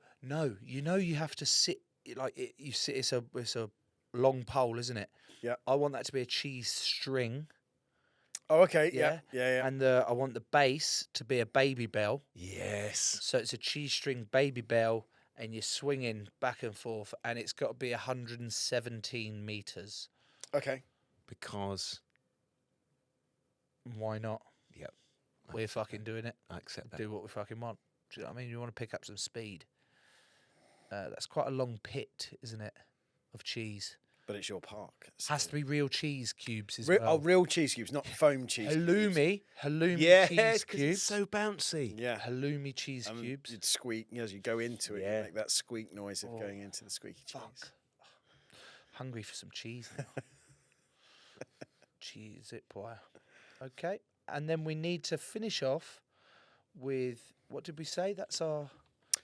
You have to sit like it, you sit. It's a long pole, isn't it? Yeah. I want that to be a cheese string. Oh, okay. Yeah. Yeah. And I want the base to be a baby bell. Yes. So it's a cheese string baby bell, and you're swinging back and forth, and it's got to be 117 meters. Okay. Because Why not? Yep. We're fucking doing it. I accept that. Do what we fucking want. Do you know what I mean? You want to pick up some speed. That's quite a long pit, isn't it, of cheese? But it's your park. So. Has to be real cheese cubes as Oh, well. real cheese cubes, not foam cheese. Halloumi Yes, cheese 'cause cubes. it's so bouncy. Cubes. Yeah. Halloumi cheese And cubes. you'd squeak as you go into it. Yeah. You make that squeak noise of going into the squeaky cheese. Fuck. Hungry for some cheese now. Cheese zip wire. Okay. And then we need to finish off with, what did we say? That's our...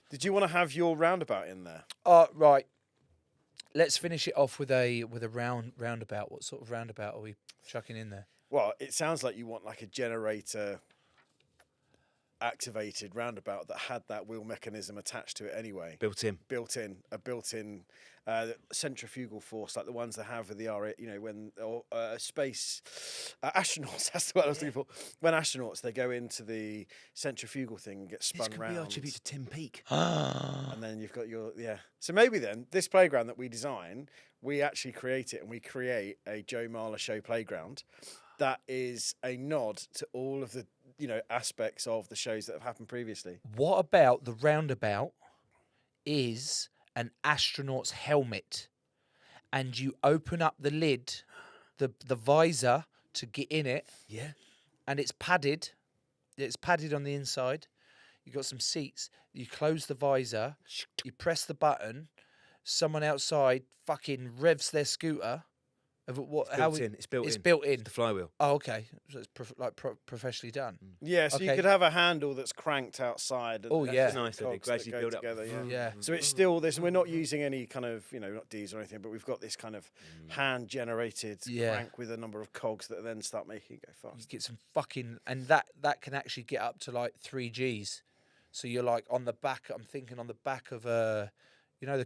Did you want to have your roundabout in there? Right. Let's finish it off with a roundabout. What sort of roundabout are we chucking in there? Well, it sounds like you want like a generator activated roundabout that had that wheel mechanism attached to it anyway. Built in. A built-in centrifugal force, like the ones they have with the when space astronauts. That's what I was looking for. When astronauts, they go into the centrifugal thing and get spun This could round. be our tribute to Tim Peake. And then you've got So maybe then this playground that we design, we actually create it, and we create a Joe Marler show playground that is a nod to all of the aspects of the shows that have happened previously. What about the roundabout is an astronaut's helmet, and you open up the lid, the visor to get in it, Yeah. and it's padded. It's padded on the inside. You've got some seats. You close the visor. You press the button. Someone outside fucking revs their scooter. Of what? It's built in. It's built in. It's built in. The flywheel. Oh, okay. So it's professionally done. Yeah, so you Okay. could have a handle that's cranked outside. And Oh, yeah. It's nice that they cogs that gradually go build up. together. Yeah. Yeah. So it's still this. We're not using any kind of not D's or anything, but we've got this kind of hand-generated crank with a number of cogs that then start making it go You fast. get some fucking, and that can actually get up to like 3 Gs. So you're like on the back. I'm thinking on the back of the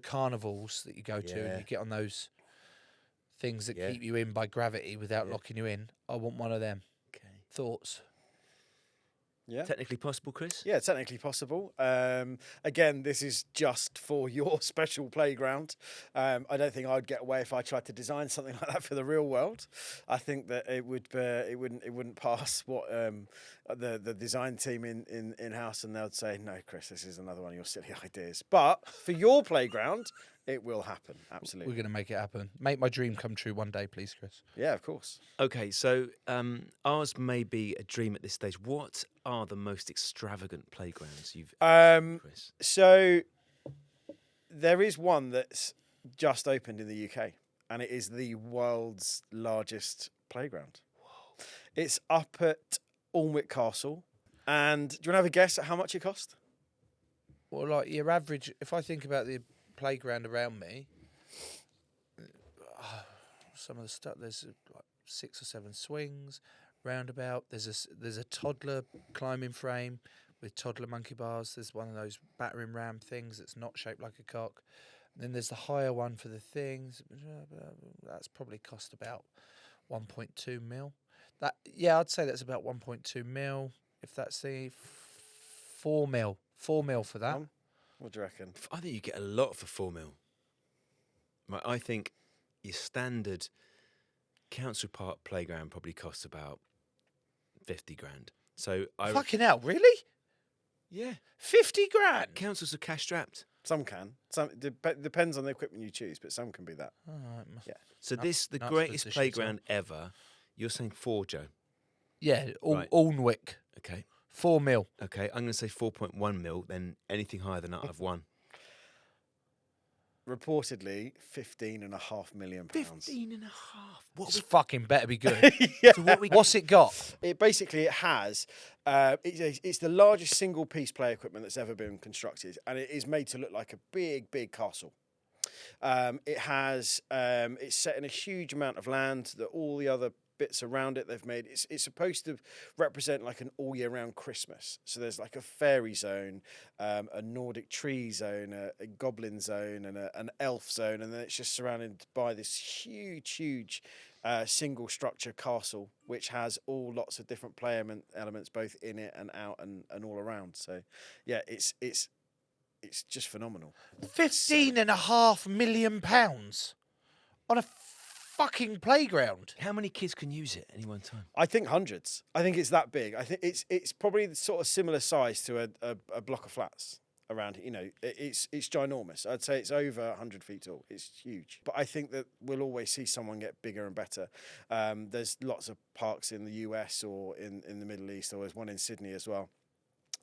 carnivals that you go to, Yeah. and you get on those things that Yeah. keep you in by gravity without Yeah. locking you in. I want one of them. Okay. Thoughts? Yeah. Technically possible, Chris? Yeah, technically possible. Again, this is just for your special playground. I don't think I'd get away if I tried to design something like that for the real world. I think that it wouldn't pass what the design team in house, and they'd say, "No, Chris, this is another one of your silly ideas." But for your playground, it will happen. Absolutely. We're going to make it happen. Make my dream come true one day, please, Chris. Yeah, of course. Okay, so ours may be a dream at this stage. What are the most extravagant playgrounds you've ever seen, Chris? So there is one that's just opened in the UK, and it is the world's largest playground. Whoa. It's up at Alnwick Castle. And do you want to have a guess at how much it cost? Well, like your average, if I think about the playground around me, some of the stuff, there's like 6 or 7 swings, roundabout. There's a toddler climbing frame with toddler monkey bars. There's one of those battering ram things that's not shaped like a cock. And then there's the higher one for the things. That's probably cost about 1.2 mil. I'd say that's about 1.2 mil. If that's the 4 mil for that. What do you reckon? I think you get a lot for 4 mil. Right, I think your standard council park playground probably costs about 50 grand. So Fucking hell, really? yeah, 50 grand? councils are cash strapped. Some can. Some depends on the equipment you choose, but some can be that. All right. Yeah. So Nuts- the nuts greatest position, playground ever. You're saying 4, Joe? Yeah, Right. Alnwick, Okay. 4 mil. Okay, I'm going to say 4.1 mil. Then anything higher than that, I've won. Reportedly, £15.5 million. 15 and a half. It's fucking better be good. Yeah. So what we What's it got? It has. It's the largest single piece play equipment that's ever been constructed, and it is made to look like a big castle. It's set in a huge amount of land that all the other bits around it they've made. It's supposed to represent like an all year round Christmas. So there's like a fairy zone, a Nordic tree zone, a goblin zone, and an elf zone, and then it's just surrounded by this huge single structure castle, which has all lots of different play elements both in it and out and all around. So yeah, it's just phenomenal. £15.5 million on a fucking playground. How many kids can use it at any one time? I think hundreds. I think it's that big. I think it's probably the sort of similar size to a block of flats around. It's ginormous. I'd say it's over 100 feet tall. It's huge. But I think that we'll always see someone get bigger and better. There's lots of parks in the US or in the Middle East, or there's one in Sydney as well,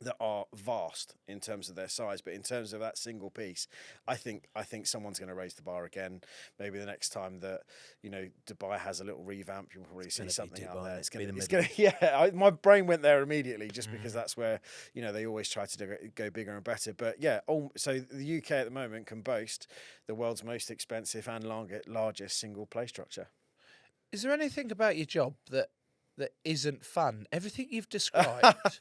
that are vast in terms of their size, but in terms of that single piece, I think someone's going to raise the bar again. Maybe the next time that Dubai has a little revamp, you'll probably see something out there. It's going to, my brain went there immediately just because that's where they always try to go bigger and better. But yeah, so the UK at the moment can boast the world's most expensive and largest single play structure. Is there anything about your job that that isn't fun? Everything you've described,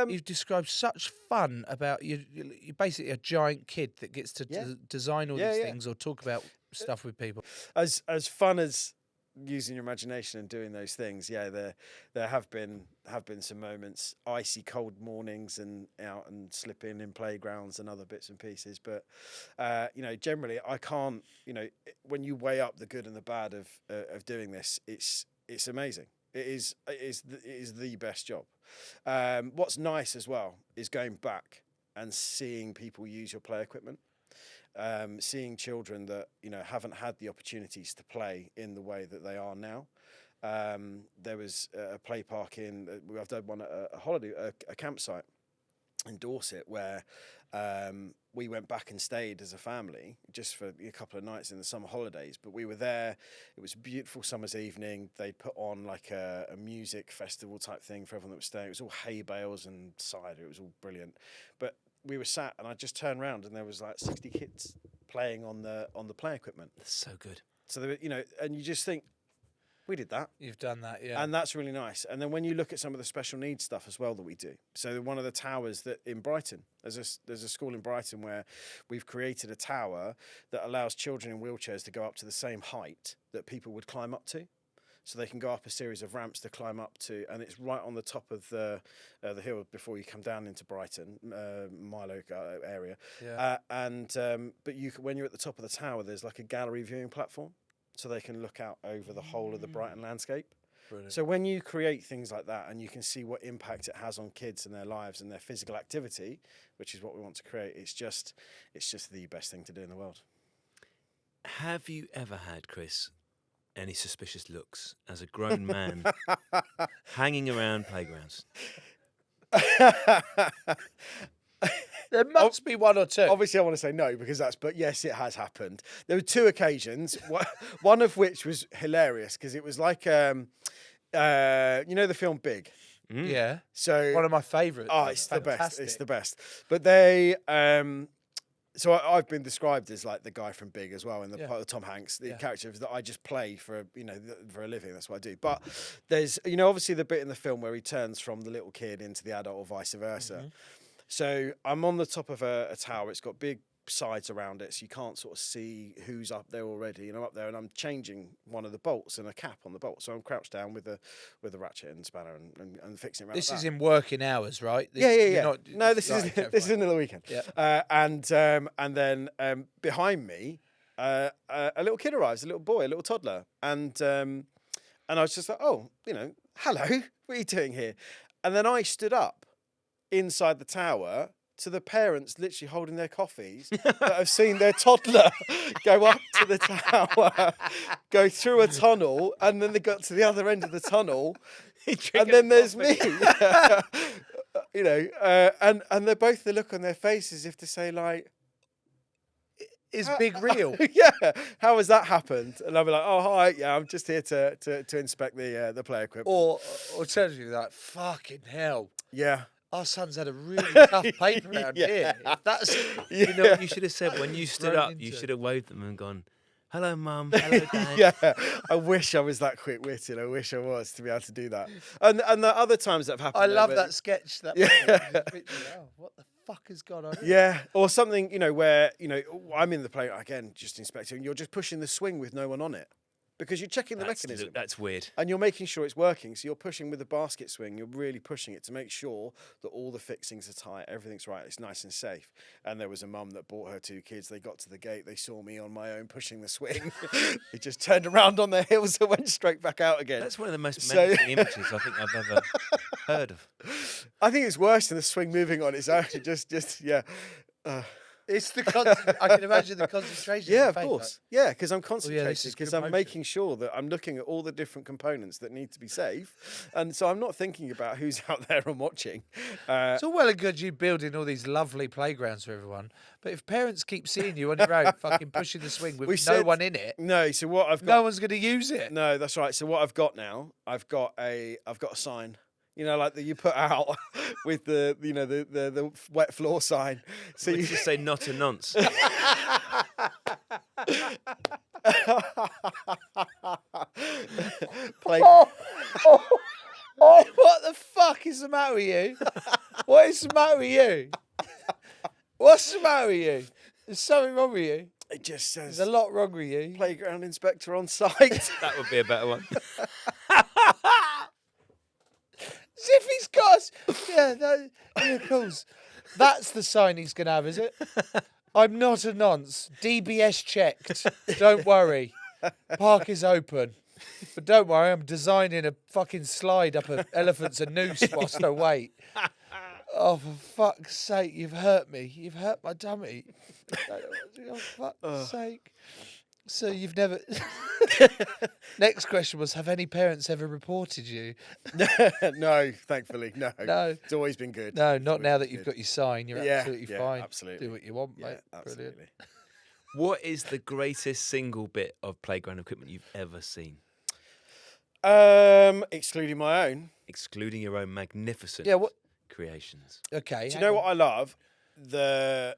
you've described such fun about you. You're basically a giant kid that gets to design all these things or talk about stuff with people. As fun as using your imagination and doing those things, there have been some moments, icy cold mornings and out and slipping in playgrounds and other bits and pieces, but generally I can't, when you weigh up the good and the bad of doing this, it's amazing. It is the best job. What's nice as well is going back and seeing people use your play equipment. Seeing children that haven't had the opportunities to play in the way that they are now. There was a play park I've done one at a campsite in Dorset where we went back and stayed as a family just for a couple of nights in the summer holidays. But we were there. It was a beautiful summer's evening. They put on like a music festival type thing for everyone that was staying. It was all hay bales and cider. It was all brilliant. But we were sat, and I just turned around, and there was like 60 kids playing on the play equipment. That's so good. So they were, and you just think, we did that. You've done that, yeah. And that's really nice. And then when you look at some of the special needs stuff as well that we do. So one of the towers that in Brighton, there's a school in Brighton where we've created a tower that allows children in wheelchairs to go up to the same height that people would climb up to. So they can go up a series of ramps to climb up to, and it's right on the top of the hill before you come down into Brighton, Marler area. Yeah. But when you're at the top of the tower, there's like a gallery viewing platform, so they can look out over the whole of the Brighton landscape. Brilliant. So when you create things like that, and you can see what impact it has on kids and their lives and their physical activity, which is what we want to create, it's just the best thing to do in the world. Have you ever had, Chris, any suspicious looks as a grown man hanging around playgrounds? There must be one or two. Obviously, I want to say no but yes, it has happened. There were two occasions, one of which was hilarious because it was like, the film Big. Mm. Yeah. So one of my favourites. Oh, it's the best. It's the best. But they, so I've been described as like the guy from Big as well, in the part of Tom Hanks, the character that I just play for for a living. That's what I do. But there's obviously the bit in the film where he turns from the little kid into the adult or vice versa. Mm-hmm. So I'm on the top of a tower. It's got big sides around it, so you can't sort of see who's up there already. I'm up there and I'm changing one of the bolts and a cap on the bolt. So I'm crouched down with a ratchet and spanner and fixing it around. This is in working hours, right? Yeah. No, this is in the weekend. Yeah. And then behind me, a little kid arrives, a little boy, a little toddler, and I was just like, oh, hello, what are you doing here? And then I stood up inside the tower to the parents literally holding their coffees that have seen their toddler go up to the tower, go through a tunnel, and then they got to the other end of the tunnel, and then there's me. And they're both the look on their faces as if to say, like, is Big real? Yeah. How has that happened? And I'll be like, oh, hi, yeah, I'm just here to inspect the play equipment. Or alternatively, like, fucking hell. Yeah. Our son's had a really tough paper round here. That's you know what you should have said when you stood up. You should have waved them and gone, "Hello, Mum. Hello, Dad." Yeah, I wish I was that quick-witted. I wish I was to be able to do that. And the other times that have happened. I love that sketch. What the fuck has gone on? Yeah, or something where I'm in the play again, just inspecting. And you're just pushing the swing with no one on it. Because you're checking the mechanism. That's weird. And you're making sure it's working. So you're pushing with the basket swing. You're really pushing it to make sure that all the fixings are tight, everything's right, it's nice and safe. And there was a mum that brought her two kids. They got to the gate. They saw me on my own pushing the swing. They just turned around on their heels and went straight back out again. That's one of the most menacing images I think I've ever heard of. I think it's worse than the swing moving on its own. Yeah. It's the I can imagine the concentration. Yeah, of course. Yeah, because I'm concentrating, because I'm motion. making sure that I'm looking at all the different components that need to be safe, and so I'm not thinking about who's out there and watching. It's all well and good you building all these lovely playgrounds for everyone, but if parents keep seeing you on your own, fucking pushing the swing with no one in it, no. So what I've got, no one's going to use it. No, that's right. So what I've got now, I've got a sign. Like that you put out with the wet floor sign. So you just say not a nonce. Play. matter with you? What is the matter with you? What's the matter with you? There's something wrong with you. It just says There's a lot wrong with you. playground inspector on site. That would be a better one. As if he's got us. Yeah, of course. That's the sign he's going to have, is it? I'm not a nonce. DBS checked. Don't worry. Park is open. But don't worry, I'm designing a fucking slide up an elephant's a noose whilst I wait. Oh, for fuck's sake, you've hurt me. You've hurt my tummy. Oh, for fuck's sake. So you've never... Next question was, have any parents ever reported you? No, thankfully, no. No. It's always been good. No, not now that you've got your sign. You're absolutely fine. Absolutely. Do what you want, mate. Absolutely. Brilliant. What is the greatest single bit of playground equipment you've ever seen? Excluding my own. Excluding your own magnificent creations. Okay. Do you know what I love? The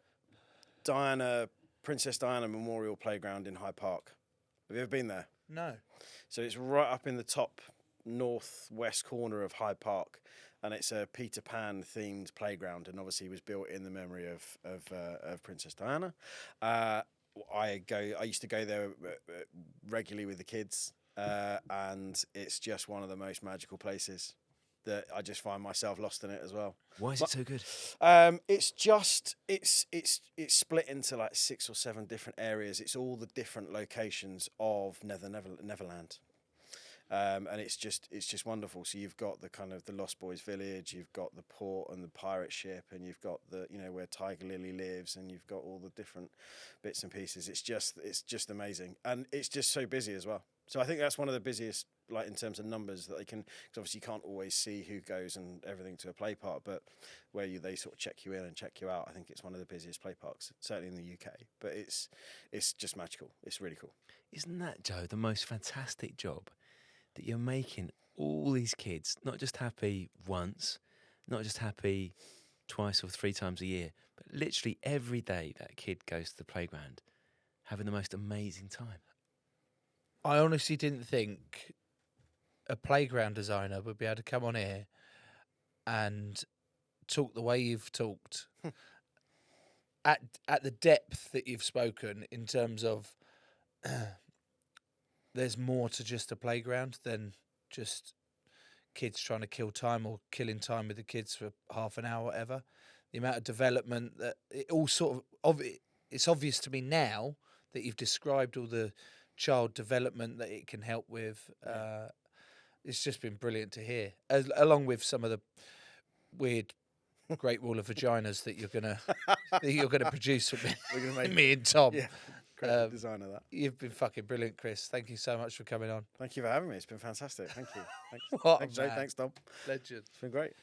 Princess Diana Memorial Playground in Hyde Park. Have you ever been there? No. So it's right up in the top northwest corner of Hyde Park, and it's a Peter Pan themed playground, and obviously was built in the memory of Princess Diana. I used to go there regularly with the kids, and it's just one of the most magical places that I just find myself lost in it as well. Why is it so good? It's split into like 6 or 7 different areas. It's all the different locations of Neverland. And it's just wonderful. So you've got the kind of the Lost Boys village, you've got the port and the pirate ship, and you've got the where Tiger Lily lives, and you've got all the different bits and pieces. It's just amazing, and it's just so busy as well. So I think that's one of the busiest, like in terms of numbers that they can. Because obviously you can't always see who goes and everything to a play park, but where they sort of check you in and check you out, I think it's one of the busiest play parks, certainly in the UK. But it's just magical. It's really cool. Isn't that, Joe, the most fantastic job? That you're making all these kids not just happy once, not just happy twice or 3 times a year, but literally every day that kid goes to the playground having the most amazing time. I honestly didn't think a playground designer would be able to come on here and talk the way you've talked at the depth that you've spoken in terms of there's more to just a playground than just kids trying to kill time or killing time with the kids for half an hour, whatever. The amount of development that it all sort of it's obvious to me now that you've described all the child development that it can help with. It's just been brilliant to hear, along with some of the weird Great Wall of Vaginas that you're gonna produce with me, We're gonna make me and Tom. Yeah, great design of that. You've been fucking brilliant, Chris. Thank you so much for coming on. Thank you for having me. It's been fantastic. Thank you. Thanks, What a thanks Joe. man. Thanks, Tom. Legend. It's been great.